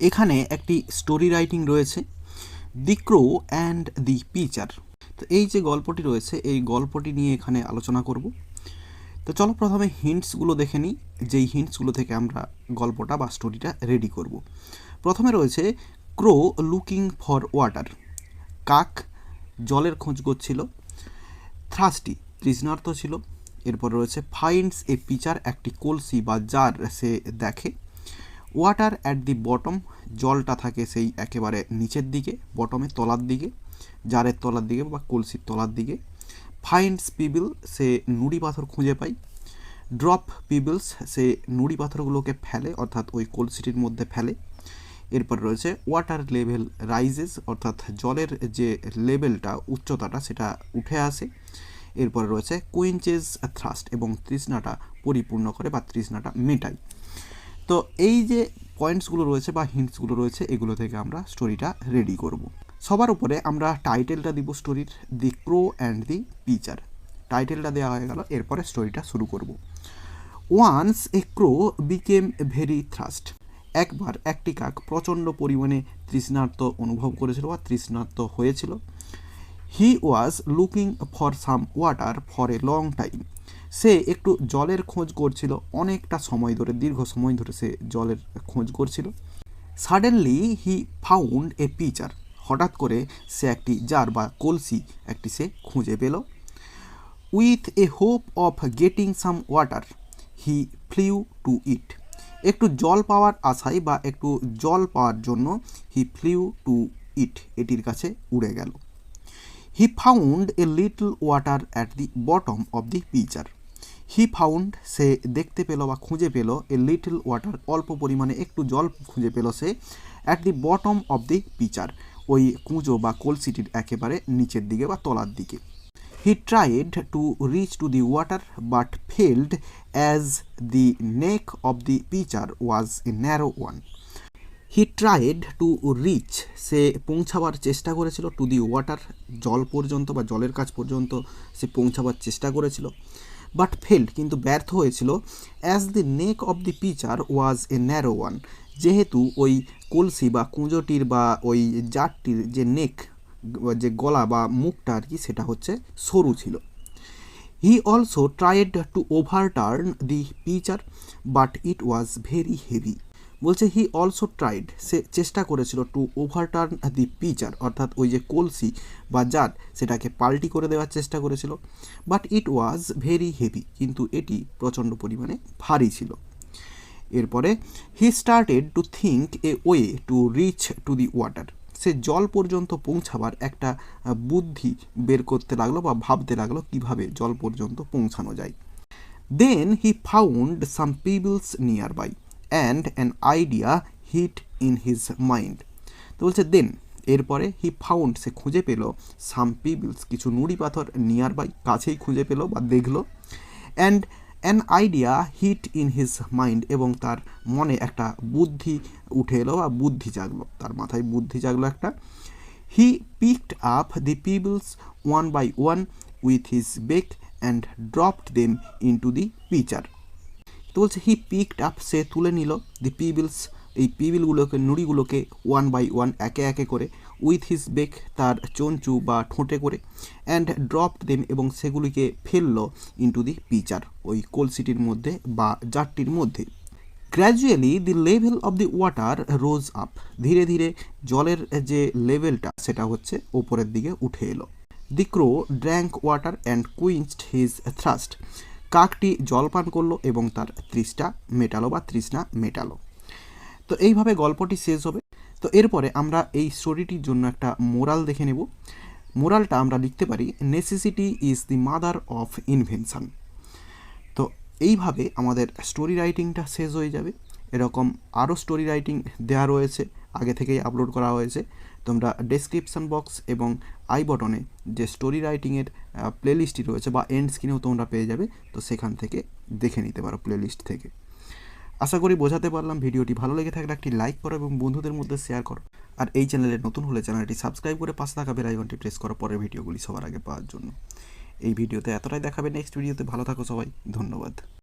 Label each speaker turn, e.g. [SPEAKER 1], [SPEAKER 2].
[SPEAKER 1] এখানে একটি story writing রয়েছে, দি ক্রো অ্যান্ড দি পিচার। তো এই যে গল্পটি রয়েছে এই গল্পটি নিয়ে এখানে আলোচনা করব। তো চলো প্রথমে হিন্টসগুলো দেখে নিই, যেই হিন্টসগুলো থেকে আমরা গল্পটা বা স্টোরিটা রেডি করব। প্রথমে রয়েছে ক্রো লুকিং ফর ওয়াটার, কাক জলের খোঁজ করছিল। থ্রাস্টি তৃষ্ণার্ত ছিল। এরপর রয়েছে ফাইন্ডস এ পিচার, একটি কলসি বা জার সে দেখে। ওয়াটার অ্যাট দি বটম, জলটা থাকে সেই একেবারে নিচের দিকে, বটমে তলার দিকে, জারের তলার দিকে বা কলসির তলার দিকে। ফাইন্ডস পিবল, সে নুড়ি পাথর খুঁজে পায়। ড্রপ পিবলস, সে নুড়ি পাথরগুলোকে ফেলে অর্থাৎ ওই কলসিটির মধ্যে ফেলে। এরপর রয়েছে ওয়াটার লেভেল রাইজেস, অর্থাৎ জলের যে লেভেলটা উচ্চতাটা সেটা উঠে আসে। এরপর রয়েছে কুইঞ্চেস থ্রাস্ট, এবং তৃষ্ণাটা পরিপূর্ণ করে বা তৃষ্ণাটা মেটায়। তো এই যে পয়েন্টসগুলো রয়েছে বা হিন্টসগুলো রয়েছে এগুলো থেকে আমরা স্টোরিটা রেডি করব। সবার উপরে আমরা টাইটেলটা দিব স্টোরির, দি ক্রো অ্যান্ড দি পিচার। টাইটেলটা দেওয়া হয়ে গেল, এরপরে স্টোরিটা শুরু করব। Once a crow became very thrust, একবার একটি কাক প্রচণ্ড পরিমাণে তৃষ্ণার্ত অনুভব করেছিল বা তৃষ্ণার্ত হয়েছিল। He was looking for some water for a long time, সে একটু জলের খোঁজ করছিল অনেকটা সময় ধরে, দীর্ঘ সময় ধরে সে জলের খোঁজ করছিল। Suddenly he found a pitcher, হঠাৎ করে সে একটি জার বা কলসি একটি সে খুঁজে পেল। With a hope of getting some water he flew to it, একটু জল পাওয়ার আশায় বা একটু জল পাওয়ার জন্য হি ফ্লিউ টু ইট, এটির কাছে উড়ে গেল। He found a little water at the bottom of the pitcher, he found সে দেখতে পেল বা খুঁজে পেল, এ লিটল ওয়াটার অল্প পরিমাণে একটু জল খুঁজে পেল সে, at the bottom of the pitcher, ওই কুঁজো বা কলসিটির একেবারে নিচের দিকে বা তলার দিকে। He tried to reach to the water but failed as the neck of the pitcher was a narrow one. He tried to reach, সে পৌঁছাবার চেষ্টা করেছিল, টু দি ওয়াটার জল পর্যন্ত বা জলের কাছ পর্যন্ত সে পৌঁছাবার চেষ্টা করেছিল। বাট ফেল্ড, কিন্তু ব্যর্থ হয়েছিল। As the neck of the pitcher was a narrow one, যেহেতু ওই কলসি বা কুঁজোটির বা ওই জারটির যে নেক, যে গলা বা মুখটা আর কি, সেটা হচ্ছে সরু ছিল। He also tried to overturn the pitcher but it was very heavy, বলছে হি অলসো ট্রাইড, সে চেষ্টা করেছিল টু ওভারটার্ন দি পিচার, অর্থাৎ ওই যে কলসি বা জার সেটাকে পাল্টি করে দেওয়ার চেষ্টা করেছিল। But it was very heavy, কিন্তু এটি প্রচণ্ড পরিমাণে ভারী ছিল। এরপরে he started to think a way to reach to the water, সে জল পর্যন্ত পৌঁছাবার একটা বুদ্ধি বের করতে লাগলো বা ভাবতে লাগলো কীভাবে জল পর্যন্ত পৌঁছানো যায়। Then he found some pebbles nearby and an idea hit in his mind, তো বলছে দেন, এরপরে হি ফাউন্ড, সে খুঁজে পেল, সাম পিবলস, কিছু নুড়ি পাথর, নিয়ার বাই, কাছেই খুঁজে পেল বা দেখলো। And an idea hit in his mind, এবং তার মনে একটা বুদ্ধি উঠে এলো বা বুদ্ধি জাগলো, তার মাথায় বুদ্ধি জাগলো একটা। He picked up the pebbles one by one with his beak and dropped them into the pitcher, তো বলছে হি পিকড আপ, সে তুলে নিল, দি পিবলস, এই পিবিলগুলোকে, নুড়িগুলোকে, ওয়ান বাই ওয়ান, একে একে করে, উইথ হিজ বেক, তার চঞ্চু বা ঠোঁটে করে, অ্যান্ড ড্রপড দেম, এবং সেগুলিকে ফেলল, ইনটু দি পিচার, ওই কলসিটির মধ্যে বা জারটির মধ্যে। Gradually the level of the water rose up, ধীরে ধীরে জলের যে লেভেলটা সেটা হচ্ছে ওপরের দিকে উঠে এলো। The crow drank water and quenched his thirst, কাকটি জলপান করলো এবং তার তৃষ্ণা মেটালো বা তৃষ্ণা মেটালো। তো এইভাবে গল্পটি শেষ হবে। তো এরপরে আমরা এই স্টোরিটির জন্য একটা মোরাল দেখে নেব। মোরালটা আমরা লিখতে পারি, necessity is the mother of invention. তো এইভাবে আমাদের স্টোরি রাইটিংটা শেষ হয়ে যাবে। এরকম আরও স্টোরি রাইটিং দেওয়া রয়েছে, আগে থেকেই আপলোড করা হয়েছে। তোমরা ডেসক্রিপশন বক্স এবং আই বটনে যে স্টোরি রাইটিংয়ের প্লেলিস্টটি রয়েছে বা এন্ড স্ক্রিনেও তোমরা পেয়ে যাবে, তো সেখান থেকে দেখে নিতে পারো প্লেলিস্ট থেকে। আশা করি বোঝাতে পারলাম। ভিডিওটি ভালো লেগে থাকলে একটি লাইক করো এবং বন্ধুদের মধ্যে শেয়ার করো। আর এই চ্যানেলে নতুন হলে চ্যানেলটি সাবস্ক্রাইব করে পাশে থাকা বেল আইকনটি প্রেস করো পরের ভিডিওগুলি সবার আগে পাওয়ার জন্য। এই ভিডিওতে এতটাই দেখাবে, নেক্সট ভিডিওতে ভালো থাকো সবাই, ধন্যবাদ।